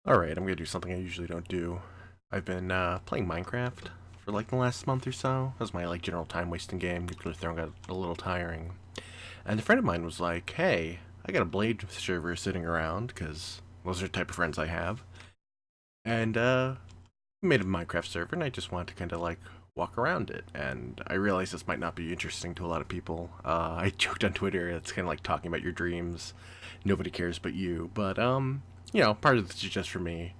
Alright, I'm gonna do something I usually don't do. I've been playing Minecraft for like the last month or so. That was my like general time wasting game. Nuclear Throne got a little tiring. And a friend of mine was like, hey, I got a Blade server sitting around, because those are the type of friends I have. And made a Minecraft server, and I just wanted to kind of like walk around it. And I realized this might not be interesting to a lot of people. I joked on Twitter, it's kind of like talking about your dreams. Nobody cares but you. But, part of this is just for me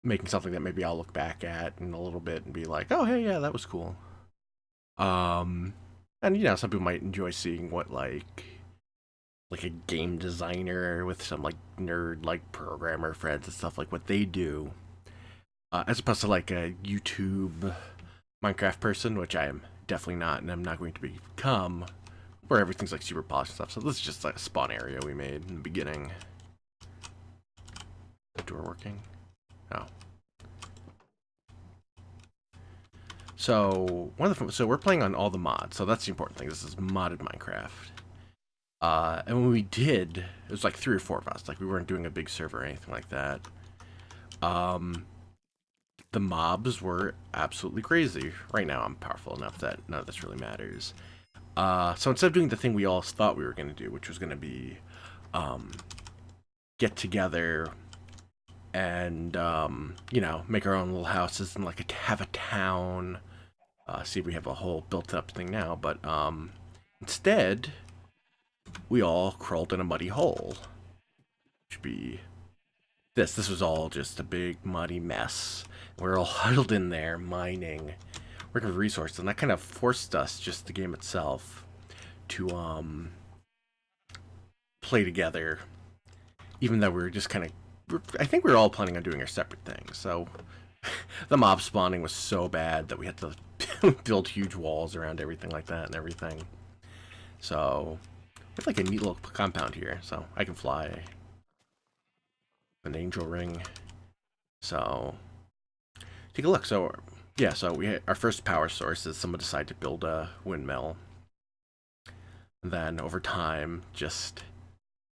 making something that maybe I'll look back at in a little bit and be like, oh, hey, yeah, that was cool. Um, and some people might enjoy seeing what like a game designer with some like nerd like programmer friends and stuff like what they do, as opposed to like a YouTube Minecraft person, which I am definitely not, and I'm not going to become, where everything's like super polished and stuff. So this is just like a spawn area we made in the beginning. The door working? Oh. So so we're playing on all the mods. So that's the important thing. This is modded Minecraft. And when we did, it was like 3 or 4 of us. Like we weren't doing a big server or anything like that. The mobs were absolutely crazy. Right now, I'm powerful enough that none of this really matters. So instead of doing the thing we all thought we were going to do, which was going to be get together and make our own little houses and like have a town. See, we have a whole built-up thing now, but instead, we all crawled in a muddy hole. Should be this. This was all just a big muddy mess. We're all huddled in there, mining, working with resources, and that kind of forced us, just the game itself, to play together, even though we were just kind of. I think we were all planning on doing our separate things. So the mob spawning was so bad that we had to build huge walls around everything like that and everything. So we have like a neat little compound here. So I can fly. An angel ring. So take a look. So yeah, so we had our first power source is someone decided to build a windmill. And then over time, just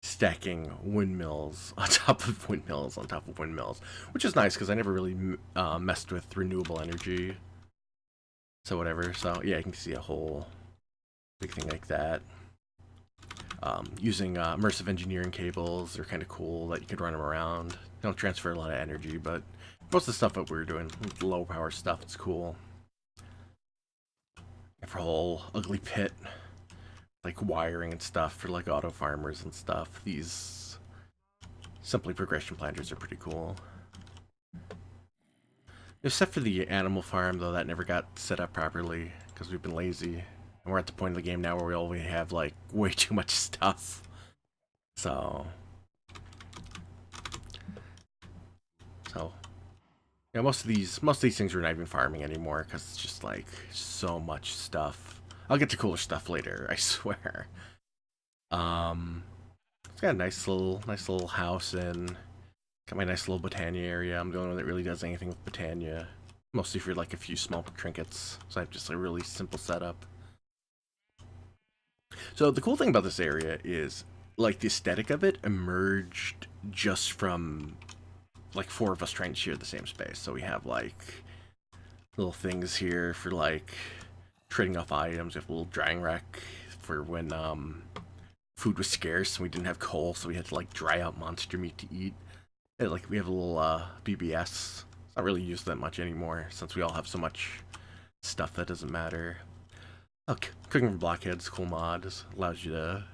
stacking windmills on top of windmills on top of windmills, which is nice because I never really messed with renewable energy. So whatever. So yeah, you can see a whole big thing like that. Using immersive engineering cables, they're kind of cool that you can run them around. They don't transfer a lot of energy, but most of the stuff that we were doing, low power stuff, it's cool. For a whole ugly pit, like wiring and stuff for like auto farmers and stuff. These simply progression planters are pretty cool. Except for the animal farm, though, that never got set up properly because we've been lazy. And we're at the point of the game now where we already have like way too much stuff. So yeah, most of these things we're not even farming anymore because it's just like so much stuff. I'll get to cooler stuff later, I swear. It's got a nice little house and got my nice little Botania area. I'm the only one that really does anything with Botania. Mostly for like a few small trinkets. So I have just a really simple setup. So the cool thing about this area is like the aesthetic of it emerged just from like 4 of us trying to share the same space. So we have like little things here for like trading off items. We have a little drying rack for when food was scarce and we didn't have coal, so we had to like dry out monster meat to eat. And, like we have a little BBS. It's not really used that much anymore since we all have so much stuff that doesn't matter. Okay, cooking from blockheads, cool mod. This allows you to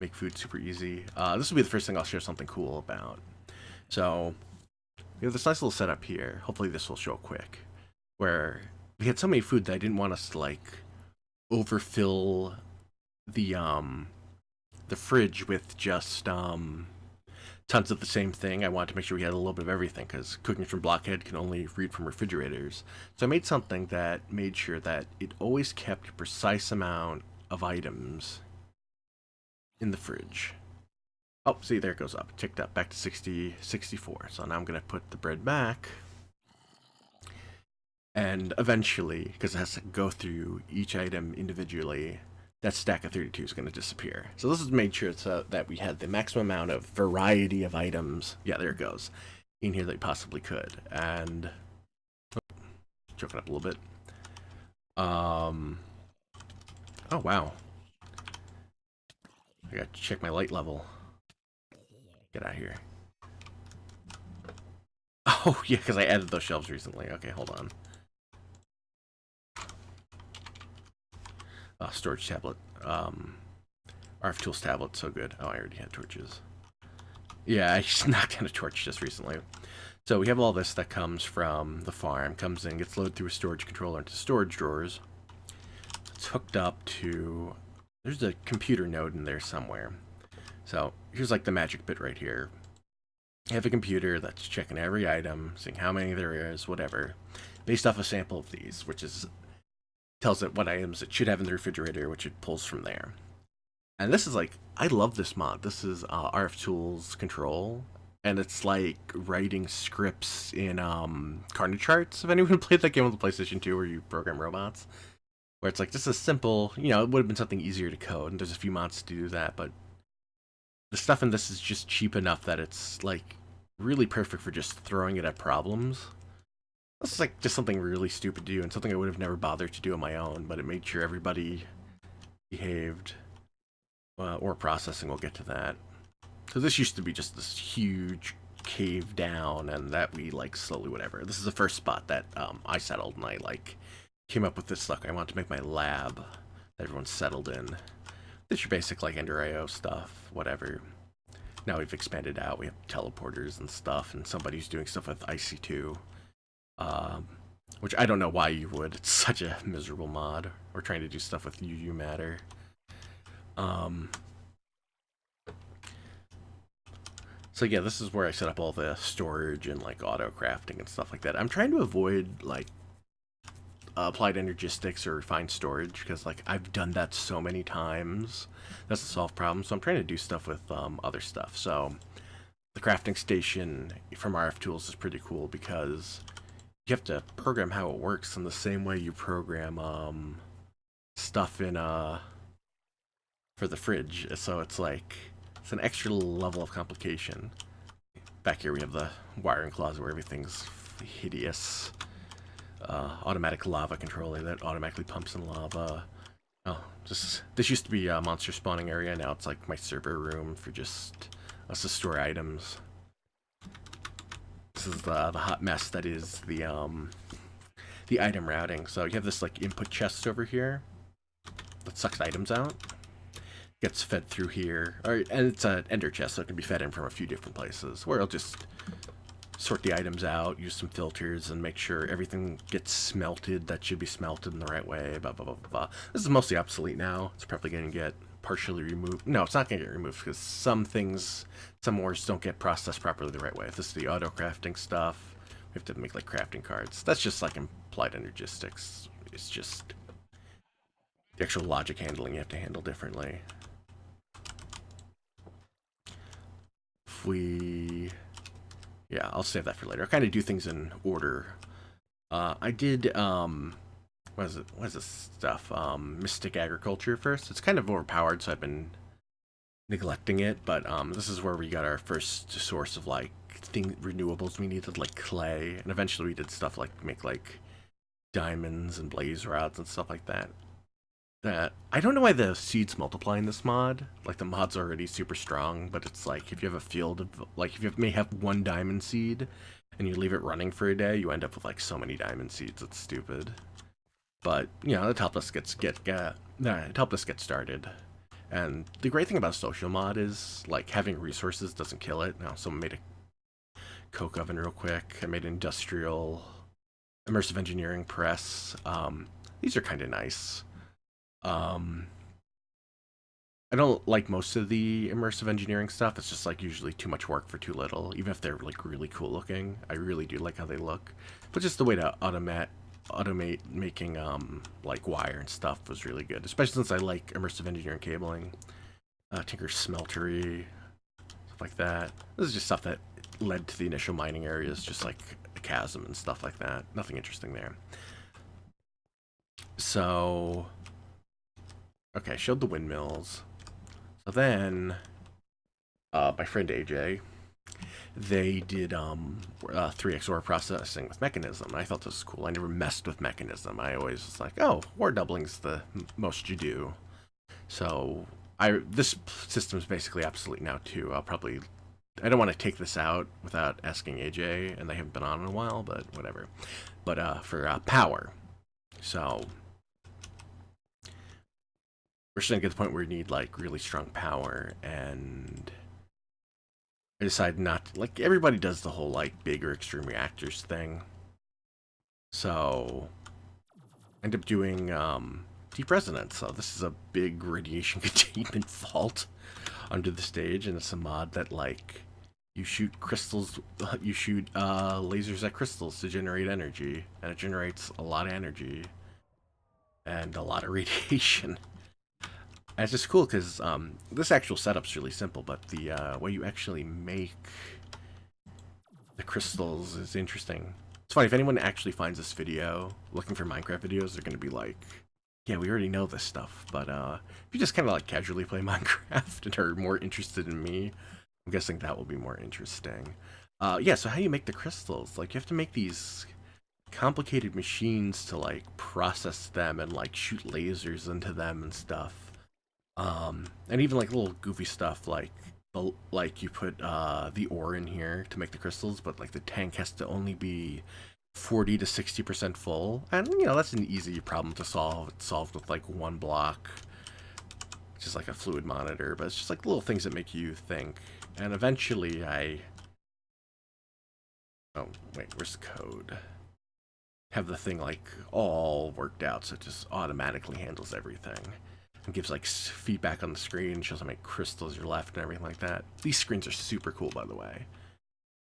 make food super easy. This will be the first thing I'll share something cool about. So we have this nice little setup here. Hopefully this will show quick. Where we had so many food that I didn't want us to like overfill the fridge with just tons of the same thing. I wanted to make sure we had a little bit of everything because cooking from blockhead can only read from refrigerators. So I made something that made sure that it always kept a precise amount of items in the fridge. Oh, see, there it goes up. Ticked up back to 60, 64. So now I'm going to put the bread back. And eventually, because it has to go through each item individually, that stack of 32 is going to disappear. So this is made sure so that we had the maximum amount of variety of items. Yeah, there it goes. in here that you possibly could. And choke it up a little bit. Oh wow. I gotta check my light level. Get out of here. Oh yeah, because I added those shelves recently. Okay, hold on. Storage tablet. RF Tools tablet, so good. Oh, I already had torches. Yeah, I just knocked down a torch just recently. So we have all this that comes from the farm, comes in, gets loaded through a storage controller into storage drawers. It's hooked up to... There's a computer node in there somewhere. So here's like the magic bit right here. You have a computer that's checking every item, seeing how many there is, whatever, based off a sample of these, which is tells it what items it should have in the refrigerator, which it pulls from there. And this is like, I love this mod. This is RF Tools Control, and it's like writing scripts in Carnage Charts. If anyone played that game on the PlayStation 2 where you program robots, where it's like just a simple, you know, it would have been something easier to code, and there's a few mods to do that, but the stuff in this is just cheap enough that it's like really perfect for just throwing it at problems. This is like just something really stupid to do, and something I would have never bothered to do on my own, but it made sure everybody behaved. Or processing, we'll get to that. So this used to be just this huge cave down, and that we like slowly whatever. This is the first spot that I settled, and I like came up with this. Look, I want to make my lab that everyone's settled in. This your basic like Ender IO stuff, whatever. Now we've expanded out. We have teleporters and stuff, and somebody's doing stuff with IC2, which I don't know why you would. It's such a miserable mod. We're trying to do stuff with UU matter. So yeah, this is where I set up all the storage and like auto crafting and stuff like that. I'm trying to avoid like applied energistics or refined storage because like I've done that so many times. That's to solve problems. So I'm trying to do stuff with other stuff. So the crafting station from RF Tools is pretty cool because you have to program how it works in the same way you program stuff in for the fridge. So it's like it's an extra level of complication. Back here we have the wiring closet where everything's hideous. Automatic lava controller that automatically pumps in lava. Oh, this used to be a monster spawning area. Now it's like my server room for just us to store items. This is the hot mess that is the item routing. So you have this like input chest over here that sucks items out. Gets fed through here, and it's an ender chest, so it can be fed in from a few different places. Where I'll just sort the items out, use some filters, and make sure everything gets smelted that should be smelted in the right way. Blah blah blah blah. Blah. This is mostly obsolete now. It's probably going to get partially removed. No, it's not going to get removed because some things, some ores don't get processed properly the right way. If this is the auto crafting stuff, we have to make like crafting cards. That's just like implied energistics. It's just the actual logic handling you have to handle differently. Yeah, I'll save that for later. I kind of do things in order. I did what is this stuff? Mystic Agriculture first. It's kind of overpowered, so I've been neglecting it, but this is where we got our first source of like renewables we needed, like clay, and eventually we did stuff like make like diamonds and blaze rods and stuff like that. I don't know why the seeds multiply in this mod. Like the mod's already super strong, but it's like if you have a field of like if you may have one diamond seed and you leave it running for a day, you end up with like so many diamond seeds. It's stupid. But you know, it helped us get started. And the great thing about social mod is like having resources doesn't kill it. Now someone made a coke oven real quick. I made an industrial immersive engineering press. These are kind of nice. I don't like most of the immersive engineering stuff. It's just like usually too much work for too little, even if they're like really cool looking. I really do like how they look, but just the way to automate making like wire and stuff was really good, especially since I like immersive engineering cabling. Tinker's smeltery, stuff like that. This is just stuff that led to the initial mining areas, just like a chasm and stuff like that. Nothing interesting there. So okay, showed the windmills. So then, my friend AJ they did 3x ore processing with Mechanism. I thought this was cool. I never messed with Mechanism. I always was like, oh, ore doubling's the most you do. So this system is basically obsolete now too. I don't want to take this out without asking AJ, and they haven't been on in a while, but whatever. But for power, so we're starting to get to the point where we need like really strong power, and I decided not to, like everybody does the whole like bigger extreme reactors thing. So I end up doing deep resonance. So this is a big radiation containment vault under the stage, and it's a mod that like you shoot crystals, you shoot lasers at crystals to generate energy, and it generates a lot of energy and a lot of radiation. And it's just cool because this actual setup's really simple, but the way you actually make the crystals is interesting. It's funny, if anyone actually finds this video looking for Minecraft videos, they're going to be like, yeah, we already know this stuff. But if you just kind of like casually play Minecraft and are more interested in me, I'm guessing that will be more interesting. Yeah, so how do you make the crystals? Like, you have to make these complicated machines to like process them and like shoot lasers into them and stuff. And even like little goofy stuff like you put the ore in here to make the crystals, but like the tank has to only be 40 to 60% full, and you know that's an easy problem to solve. It's solved with like one block, just like a fluid monitor. But it's just like little things that make you think. And eventually, oh wait, where's the code? Have the thing like all worked out, so it just automatically handles everything. And gives like feedback on the screen, shows how many crystals are left and everything like that. These screens are super cool, by the way.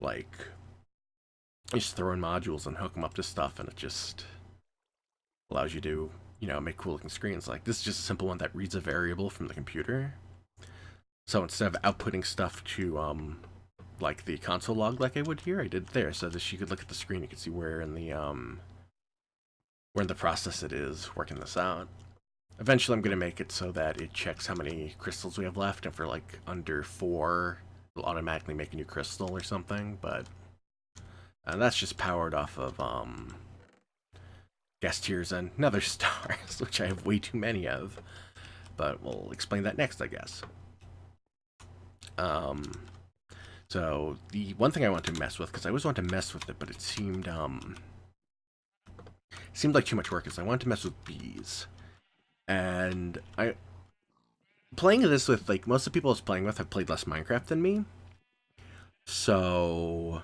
Like, you just throw in modules and hook them up to stuff, and it just allows you to, you know, make cool looking screens. Like, this is just a simple one that reads a variable from the computer. So instead of outputting stuff to, like the console log like I would here, I did it there. So that you could look at the screen, you could see where in the process it is working this out. Eventually, I'm going to make it so that it checks how many crystals we have left, and for like under 4, it'll automatically make a new crystal or something. But that's just powered off of gas tiers and nether stars, which I have way too many of. But we'll explain that next, I guess. So the one thing I want to mess with, because I always want to mess with it, but it seemed like too much work, is I want to mess with bees. And playing this with, like, most of the people I was playing with have played less Minecraft than me. So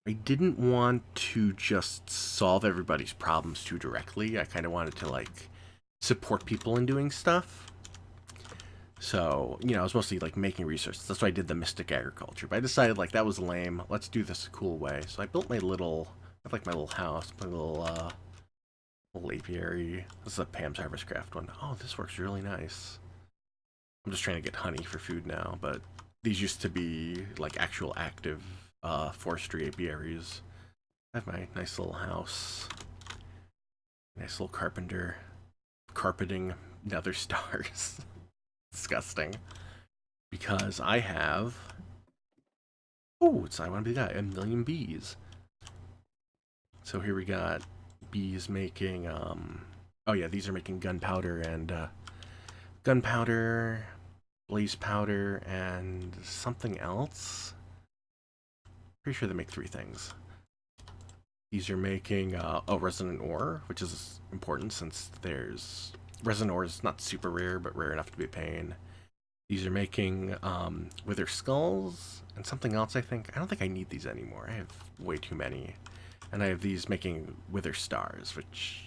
I didn't want to just solve everybody's problems too directly. I kind of wanted to, like, support people in doing stuff. So, you know, I was mostly, like, making resources. That's why I did the Mystic Agriculture. But I decided, like, that was lame. Let's do this a cool way. So I built my little, my little house, my little apiary. This is a Pam's Harvest Craft one. Oh, this works really nice. I'm just trying to get honey for food now, but these used to be like actual active forestry apiaries. I have my nice little house. Nice little carpeting nether stars. Disgusting. Because I have... Oh, I want to be that. 1,000,000 bees. So here we got bees making, oh yeah, these are making gunpowder and, gunpowder, blaze powder, and something else. Pretty sure they make 3 things. These are making, resonant ore, which is important since there's... Resonant ore is not super rare, but rare enough to be a pain. These are making, wither skulls, and something else, I think. I don't think I need these anymore. I have way too many. And I have these making wither stars, which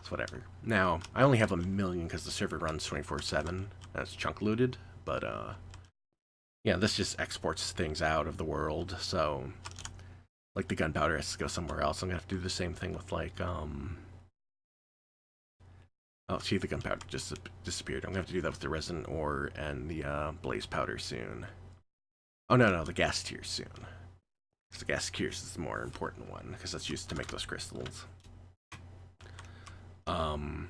is whatever. Now, I only have 1,000,000 because the server runs 24/7, and it's chunk looted, but, yeah, this just exports things out of the world, so, like, the gunpowder has to go somewhere else. I'm gonna have to do the same thing with, like, oh, see, the gunpowder just disappeared. I'm gonna have to do that with the resonant ore and the, blaze powder soon. Oh, no, the gas tier soon. The gas tiers is the more important one, because that's used to make those crystals. Oh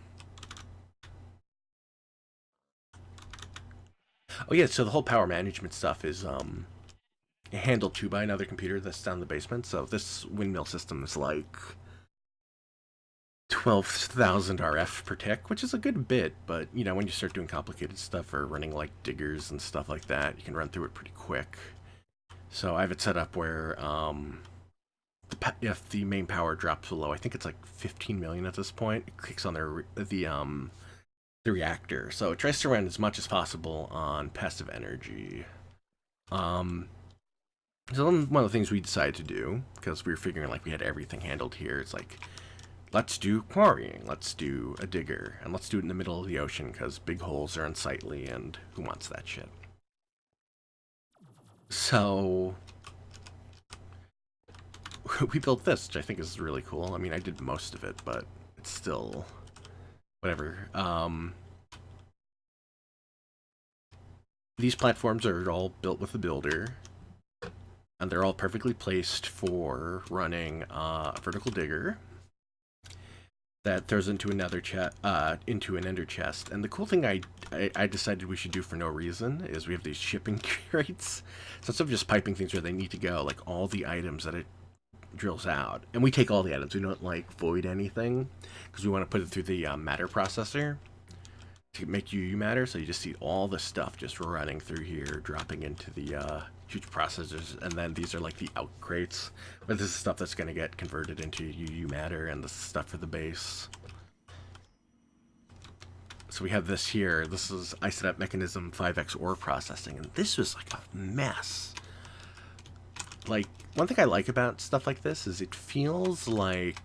yeah, so the whole power management stuff is, handled too by another computer that's down in the basement. So this windmill system is like 12,000 RF per tick, which is a good bit, but you know, when you start doing complicated stuff or running like diggers and stuff like that, you can run through it pretty quick. So I have it set up where if the main power drops below, I think it's like 15 million at this point, it clicks on the reactor. So it tries to run as much as possible on passive energy. So one of the things we decided to do, because we were figuring like we had everything handled here, it's like, let's do quarrying, let's do a digger, and let's do it in the middle of the ocean, because big holes are unsightly, and who wants that shit? So we built this, which I think is really cool. I mean, I did most of it, but it's still whatever. These platforms are all built with the builder, and they're all perfectly placed for running a vertical digger that throws into another into an ender chest. And the cool thing I decided we should do for no reason is we have these shipping crates. So instead of just piping things where they need to go, like all the items that it drills out, and we take all the items. We don't like void anything because we want to put it through the matter processor to make UU matter. So you just see all the stuff just running through here, dropping into the huge processors, and then these are like the out crates, but this is stuff that's going to get converted into UU matter, and this is stuff for the base. So we have this here. This is I set up mechanism 5x ore processing, and this was like a mess. Like, one thing I like about stuff like this is it feels like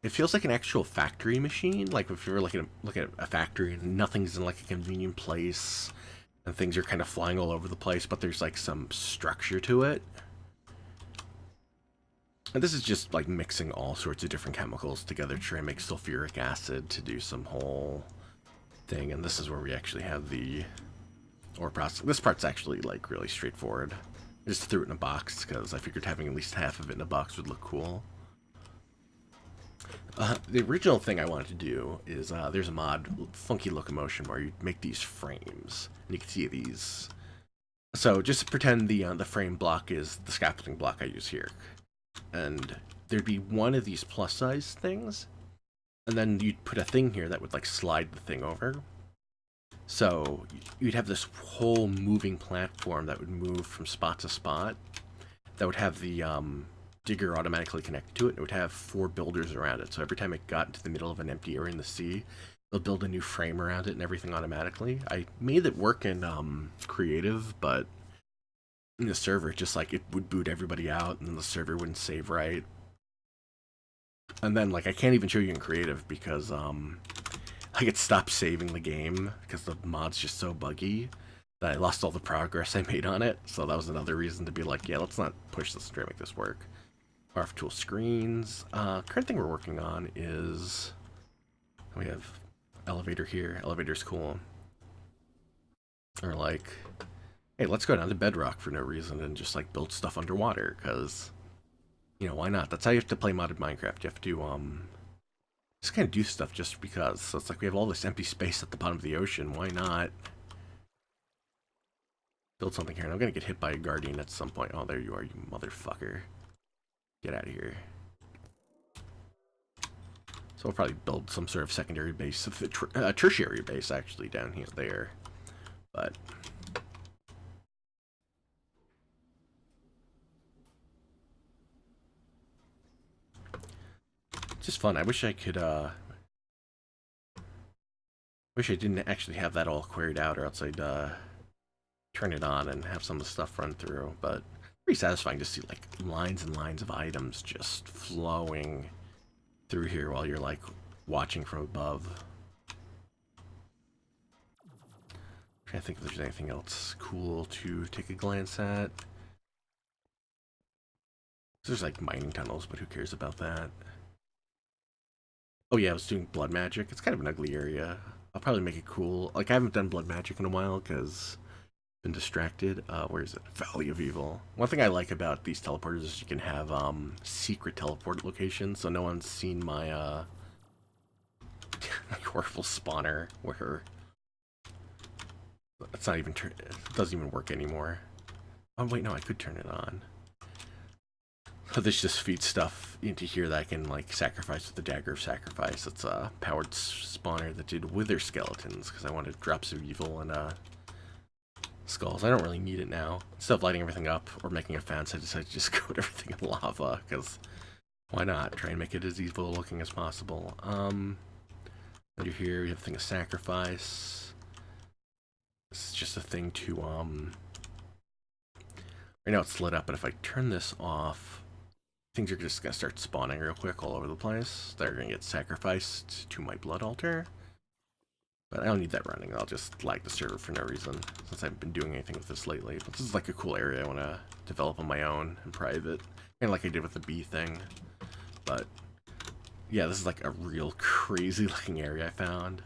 an actual factory machine. Like if you're looking at a factory and nothing's in like a convenient place and things are kind of flying all over the place, but there's like some structure to it. And this is just like mixing all sorts of different chemicals together to try and make sulfuric acid to do some whole thing. And this is where we actually have the ore process. This part's actually like really straightforward. I just threw it in a box because I figured having at least half of it in a box would look cool. The original thing I wanted to do is there's a mod, Funky Locomotion, where you make these frames, and you can see these. So just pretend the frame block is the scaffolding block I use here, and there'd be one of these plus size things, and then you'd put a thing here that would like slide the thing over. So you'd have this whole moving platform that would move from spot to spot, that would have the digger automatically connected to it. It would have 4 builders around it, so every time it got into the middle of an empty area in the sea, they'll build a new frame around it and everything automatically. I made it work in creative, but in the server, just like it would boot everybody out and the server wouldn't save right. And then like I can't even show you in creative because like it stopped saving the game because the mod's just so buggy that I lost all the progress I made on it. So that was another reason to be like, yeah, let's not push this and try to make this work. RF tool screens. Current thing we're working on is we have elevator here. Elevator's cool. Or like, hey, let's go down to bedrock for no reason and just like build stuff underwater because, you know, why not? That's how you have to play modded Minecraft. You have to just kind of do stuff just because. So it's like we have all this empty space at the bottom of the ocean. Why not build something here? And I'm gonna get hit by a guardian at some point. Oh, there you are, you motherfucker. Get out of here. So we'll probably build some sort of secondary base, a tertiary base actually down here, there. But it's just fun. I wish I could. Wish I didn't actually have that all queried out, or else I'd turn it on and have some of the stuff run through. But pretty satisfying to see like lines and lines of items just flowing through here while you're like watching from above. I'm trying to think if there's anything else cool to take a glance at. There's like mining tunnels, but who cares about that? Oh yeah, I was doing blood magic. It's kind of an ugly area. I'll probably make it cool. Like I haven't done blood magic in a while because been distracted. Where is it? Valley of Evil. One thing I like about these teleporters is you can have secret teleport locations, so no one's seen my my horrible spawner where it's not even it doesn't even work anymore. Oh wait, no, I could turn it on. So this just feeds stuff into here that I can like sacrifice with the Dagger of Sacrifice. It's a powered spawner that did Wither Skeletons because I wanted drops of evil and skulls. I don't really need it now. Instead of lighting everything up or making a fence, I decided to just coat everything in lava because why not? Try and make it as evil looking as possible. Under here we have Thing of Sacrifice. This is just a thing to right now it's lit up, but if I turn this off, things are just gonna start spawning real quick all over the place. They're gonna get sacrificed to my blood altar. But I don't need that running. I'll just lag the server for no reason, since I haven't been doing anything with this lately. But this is like a cool area I want to develop on my own in private. Kind of like I did with the bee thing. But yeah, this is like a real crazy looking area I found.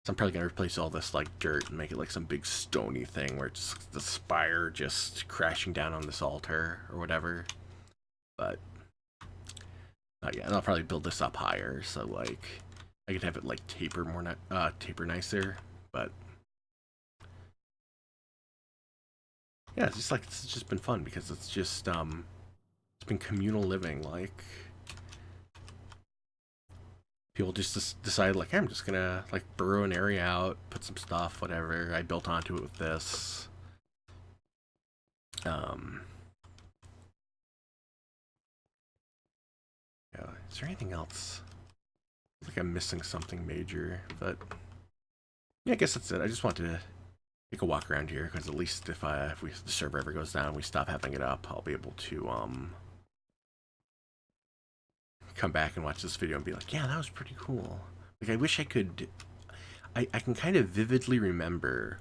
So I'm probably going to replace all this like dirt and make it like some big stony thing where it's the spire just crashing down on this altar or whatever. But yeah, and I'll probably build this up higher, so like I could have it like taper more, taper nicer. But yeah, it's just like it's just been fun because it's just it's been communal living. Like people just decide like, hey, I'm just gonna like burrow an area out, put some stuff, whatever. I built onto it with this. Yeah, is there anything else? I feel like I'm missing something major, but yeah, I guess that's it. I just want to take a walk around here because at least if the server ever goes down, we stop having it up, I'll be able to come back and watch this video and be like, yeah, that was pretty cool. Like I wish I could. I can kind of vividly remember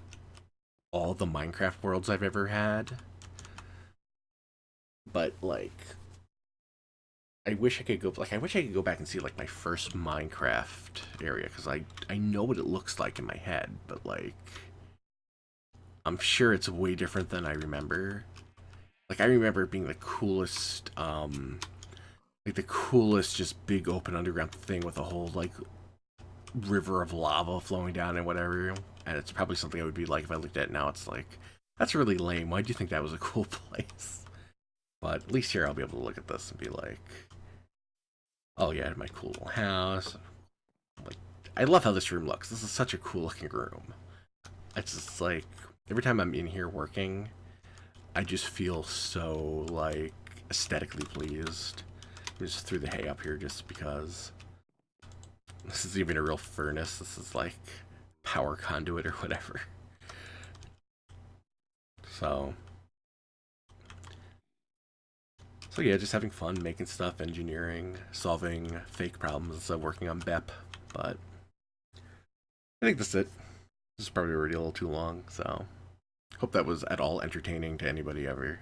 all the Minecraft worlds I've ever had, but like I wish I could go back and see like my first Minecraft area because I know what it looks like in my head, but like I'm sure it's way different than I remember. Like I remember it being the coolest like the coolest just big open underground thing with a whole like river of lava flowing down and whatever. And it's probably something I would be like if I looked at it now. It's like, that's really lame. Why do you think that was a cool place? But at least here I'll be able to look at this and be like, oh yeah, my cool little house. Like, I love how this room looks. This is such a cool looking room. It's just like, every time I'm in here working, I just feel so like aesthetically pleased. I just threw the hay up here just because. This is even a real furnace. This is like power conduit or whatever. So yeah, just having fun, making stuff, engineering, solving fake problems instead of working on BEP. But I think that's it. This is probably already a little too long, so hope that was at all entertaining to anybody ever.